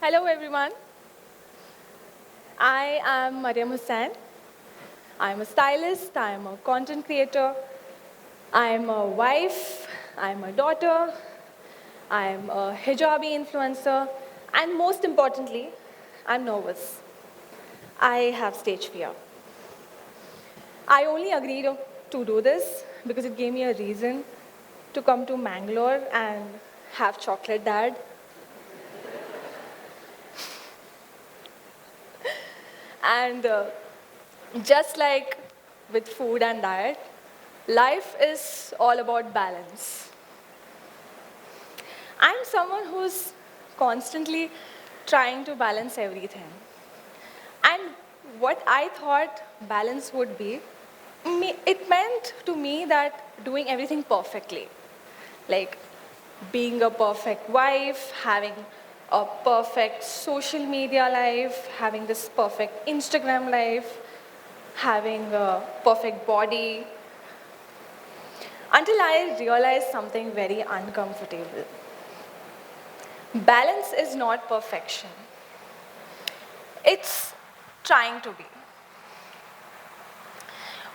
Hello everyone. I am Mariyam Hussain. I'm a stylist, I'm a content creator, I'm a wife, I'm a daughter, I'm a hijabi influencer, and most importantly, I'm nervous. I have stage fear. I only agreed to do this because it gave me a reason to come to Mangalore and have chocolate dad. And just like with food and diet, life is all about balance. I'm someone who's constantly trying to balance everything. And what I thought balance would be, it meant to me that doing everything perfectly. Like being a perfect wife, having a perfect social media life, having this perfect Instagram life, having a perfect body, until I realized something very uncomfortable. Balance is not perfection, it's trying to be.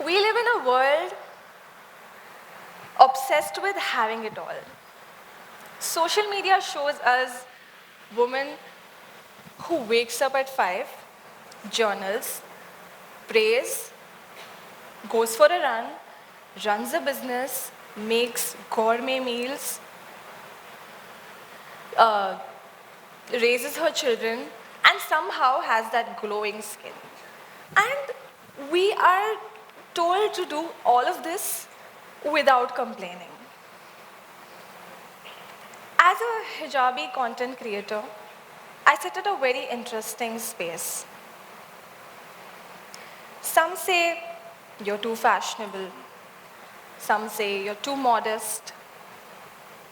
We live in a world obsessed with having it all. Social media shows us women who wakes up at 5, journals, prays, goes for a run, runs a business, makes gourmet meals, uh, raises her children, and somehow has that glowing skin. And we are told to do all of this without complaining. As a hijabi content creator, I sit at a very interesting space. Some say you're too fashionable. Some say you're too modest.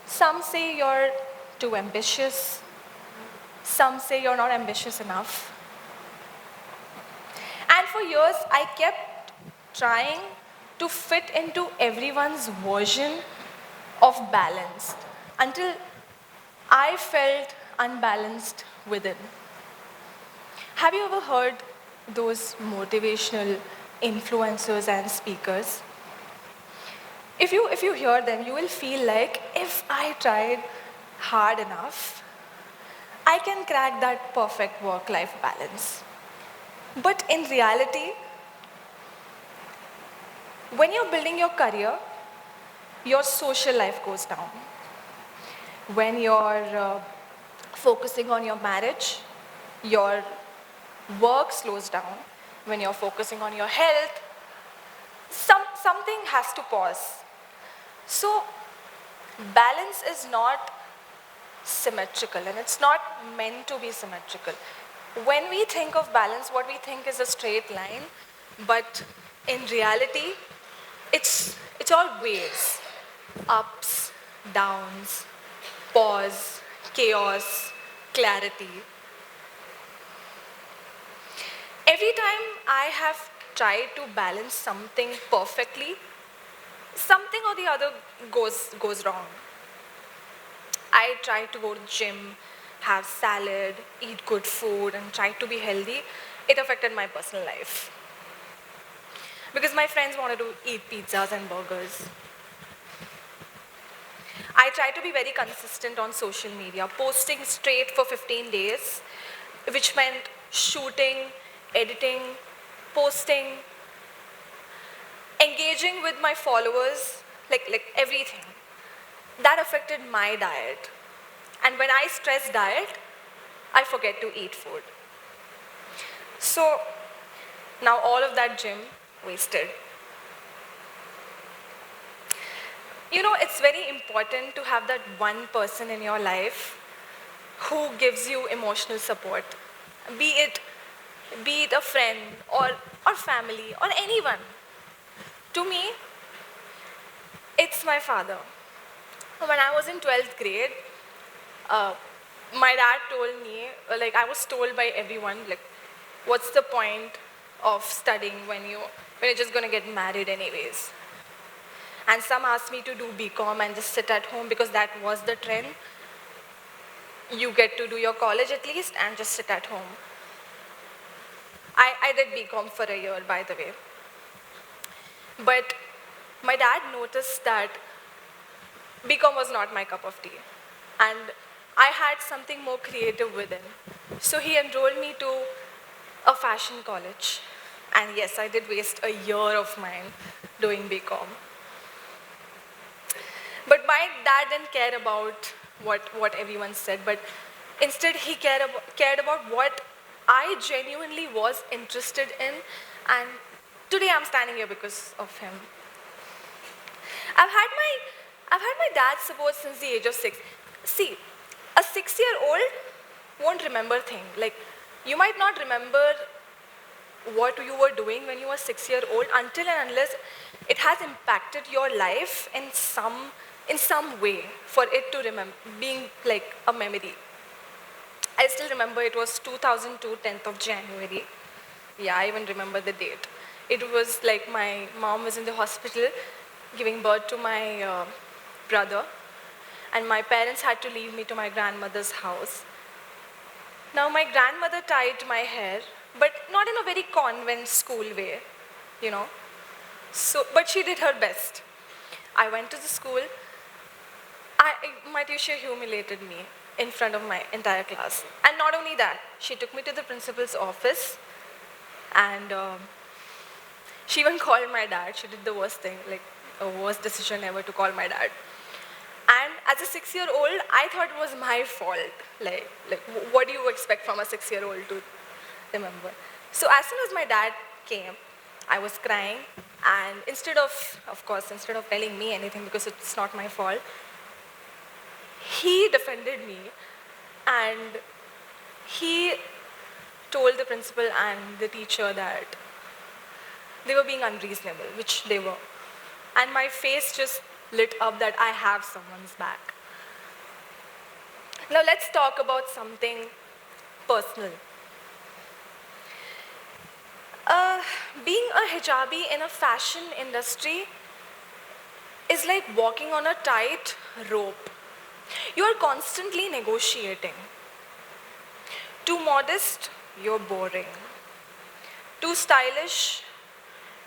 Some say you're too ambitious. Some say you're not ambitious enough. And for years, I kept trying to fit into everyone's version of balance until I felt unbalanced within. Have you ever heard those motivational influencers and speakers? If you hear them, you will feel like if I tried hard enough, I can crack that perfect work-life balance. But in reality, when you're building your career, your social life goes down. When you're focusing on your marriage, your work slows down. When you're focusing on your health, something has to pause. So balance is not symmetrical, and it's not meant to be symmetrical. When we think of balance, what we think is a straight line, but in reality, it's all waves, ups, downs, pause, chaos, clarity. Every time I have tried to balance something perfectly, something or the other goes wrong. I tried to go to the gym, have salad, eat good food, and try to be healthy. It affected my personal life. Because my friends wanted to eat pizzas and burgers. I tried to be very consistent on social media, posting straight for 15 days, which meant shooting, editing, posting, engaging with my followers, like everything. That affected my diet. And when I stress diet, I forget to eat food. So now all of that gym wasted. You know, it's very important to have that one person in your life who gives you emotional support. Be it a friend or family or anyone. To me, it's my father. When I was in 12th grade, my dad told me, like I was told by everyone, like, what's the point of studying when you're just gonna get married anyways? And some asked me to do BCom and just sit at home because that was the trend. you get to do your college at least and just sit at home. I did BCom for a year, by the way. But my dad noticed that BCom was not my cup of tea. And I had something more creative within. So he enrolled me to a fashion college. And yes, I did waste a year of mine doing BCom. But my dad didn't care about what everyone said, but instead he cared about what I genuinely was interested in, and today I'm standing here because of him. I've had my, I've had my dad's support since the age of 6. See, a 6-year-old won't remember things. Like, you might not remember what you were doing when you were 6-year-old until and unless it has impacted your life in some way for it to remember, being like a memory. I still remember it was 2002, 10th of January. Yeah, I even remember the date. It was like my mom was in the hospital giving birth to my brother, and my parents had to leave me to my grandmother's house. Now my grandmother tied my hair, but not in a very convent school way, you know. So, but she did her best. I went to the school. My teacher humiliated me in front of my entire class. And not only that, she took me to the principal's office, and she even called my dad. She did the worst thing, like a worst decision ever, to call my dad. And as a 6-year-old, I thought it was my fault. Like, what do you expect from a 6-year-old to remember? So as soon as my dad came, I was crying, and instead of telling me anything because it's not my fault, he defended me, and he told the principal and the teacher that they were being unreasonable, which they were. And my face just lit up that I have someone's back. Now let's talk about something personal. Being a hijabi in a fashion industry is like walking on a tight rope. You are constantly negotiating. Too modest, you're boring. Too stylish,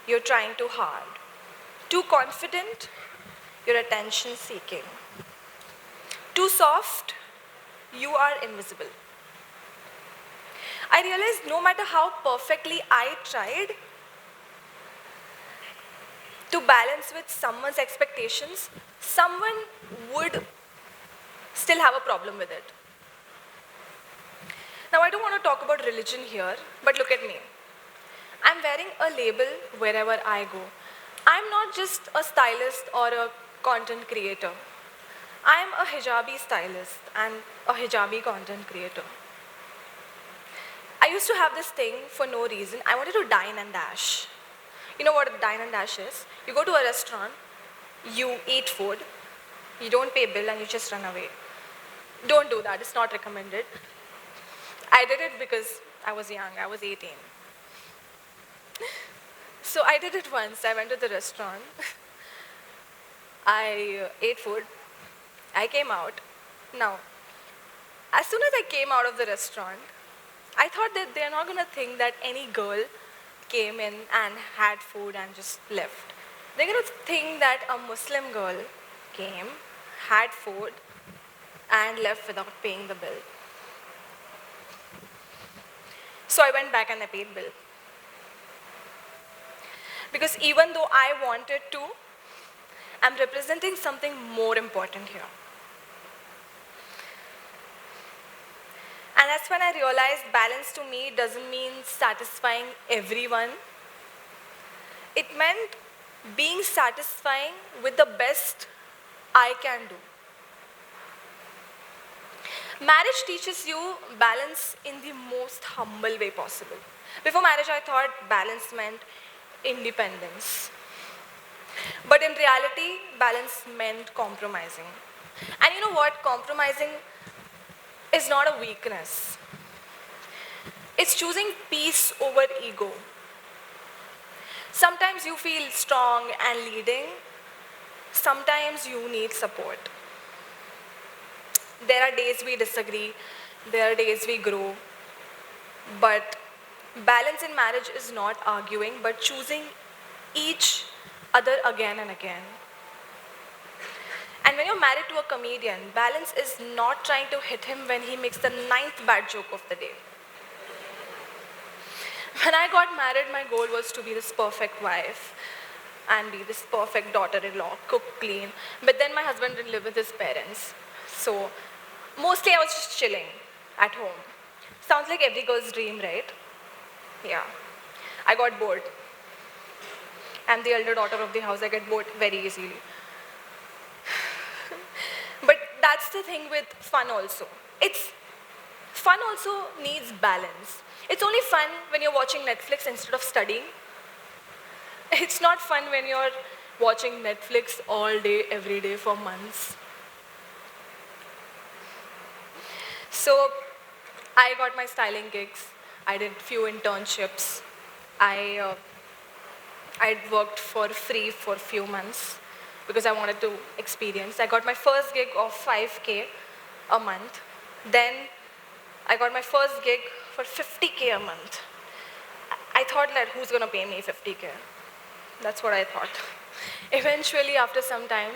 you're trying too hard. Too confident, you're attention seeking. Too soft, you are invisible. I realized no matter how perfectly I tried to balance with someone's expectations, someone would still have a problem with it. Now, I don't want to talk about religion here, but look at me. I'm wearing a label wherever I go. I'm not just a stylist or a content creator. I'm a hijabi stylist and a hijabi content creator. I used to have this thing for no reason. I wanted to dine and dash. You know what a dine and dash is? You go to a restaurant, you eat food, you don't pay bill and you just run away. Don't do that, it's not recommended. I did it because I was young, I was 18. So I did it once. I went to the restaurant. I ate food. I came out. Now, as soon as I came out of the restaurant, I thought that they're not going to think that any girl came in and had food and just left. They're going to think that a Muslim girl came, had food, and left without paying the bill. So I went back and I paid bill. Because even though I wanted to, I'm representing something more important here. And that's when I realized balance to me doesn't mean satisfying everyone. It meant being satisfying with the best I can do. Marriage teaches you balance in the most humble way possible. Before marriage, I thought balance meant independence. But in reality, balance meant compromising. And you know what? Compromising is not a weakness. It's choosing peace over ego. Sometimes you feel strong and leading. Sometimes you need support. There are days we disagree, there are days we grow, but balance in marriage is not arguing, but choosing each other again and again. And when you're married to a comedian, balance is not trying to hit him when he makes the ninth bad joke of the day. When I got married, my goal was to be this perfect wife and be this perfect daughter-in-law, cook, clean. But then my husband didn't live with his parents. So mostly I was just chilling at home. Sounds like every girl's dream, right? Yeah. I got bored. I'm the elder daughter of the house. I get bored very easily. But that's the thing with fun also. Fun also needs balance. It's only fun when you're watching Netflix instead of studying. It's not fun when you're watching Netflix all day, every day for months. So I got my styling gigs. I did few internships. I worked for free for a few months because I wanted to experience. I got my first gig of 5K a month. Then I got my first gig for 50K a month. I thought that who's gonna pay me 50K? That's what I thought. Eventually, after some time,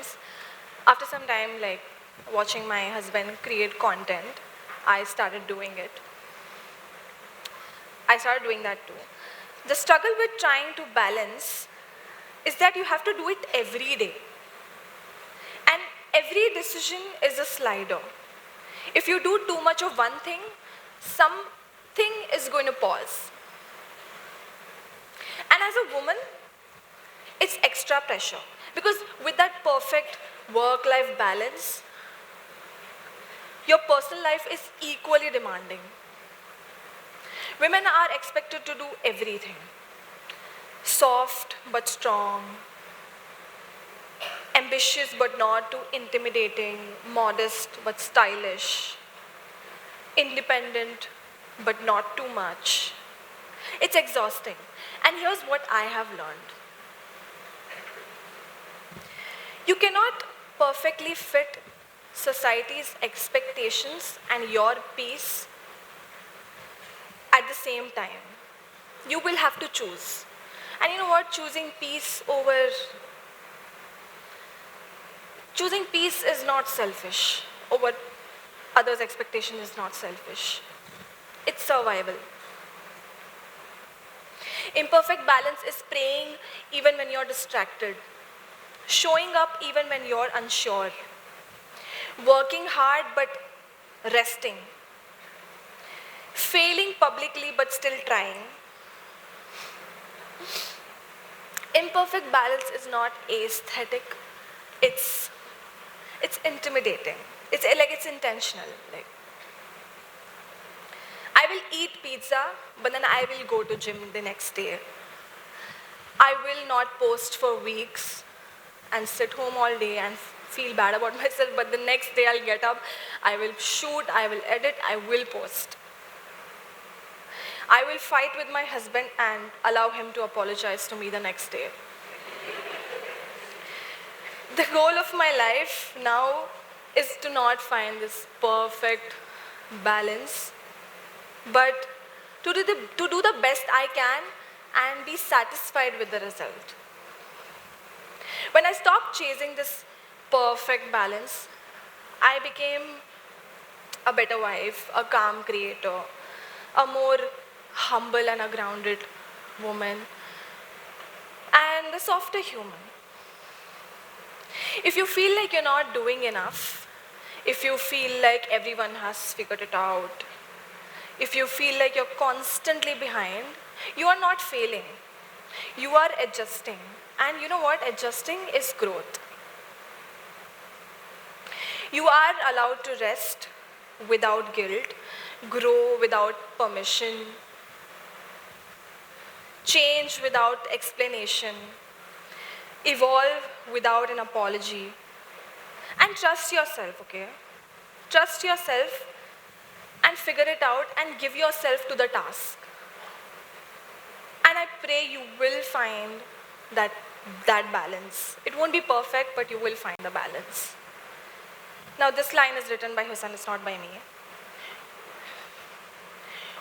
like watching my husband create content, I started doing it. I started doing that too. The struggle with trying to balance is that you have to do it every day. And every decision is a slider. If you do too much of one thing, something is going to pause. And as a woman, it's extra pressure. Because with that perfect work-life balance, your personal life is equally demanding. Women are expected to do everything. Soft but strong, ambitious but not too intimidating, modest but stylish, independent but not too much. It's exhausting. And here's what I have learned. You cannot perfectly fit society's expectations and your peace at the same time. You will have to choose. And you know what? Choosing peace is not selfish. Over others' expectation is not selfish. It's survival. Imperfect balance is praying even when you're distracted. Showing up even when you're unsure. Working hard but resting. Failing publicly but still trying. Imperfect balance is not aesthetic. It's intimidating. It's intentional. Like, I will eat pizza, but then I will go to gym the next day. I will not post for weeks and sit home all day and feel bad about myself, but the next day I'll get up, I will shoot, I will edit, I will post. I will fight with my husband and allow him to apologize to me the next day. The goal of my life now is to not find this perfect balance, but to do the best I can and be satisfied with the result. When I stopped chasing this perfect balance, I became a better wife, a calm creator, a more humble and a grounded woman, and a softer human. If you feel like you're not doing enough, if you feel like everyone has figured it out, if you feel like you're constantly behind, you are not failing. You are adjusting. And you know what? Adjusting is growth. You are allowed to rest without guilt, grow without permission, change without explanation, evolve without an apology, and trust yourself, okay? Trust yourself and figure it out and give yourself to the task. And I pray you will find that balance. It won't be perfect, but you will find the balance. Now this line is written by Hussain, it's not by me.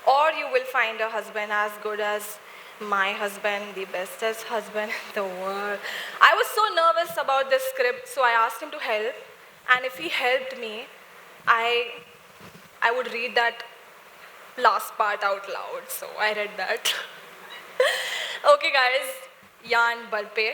Or you will find a husband as good as my husband, the bestest husband in the world. I was so nervous about this script, so I asked him to help. And if he helped me, I would read that last part out loud. So I read that. Okay guys, Yan Balpe.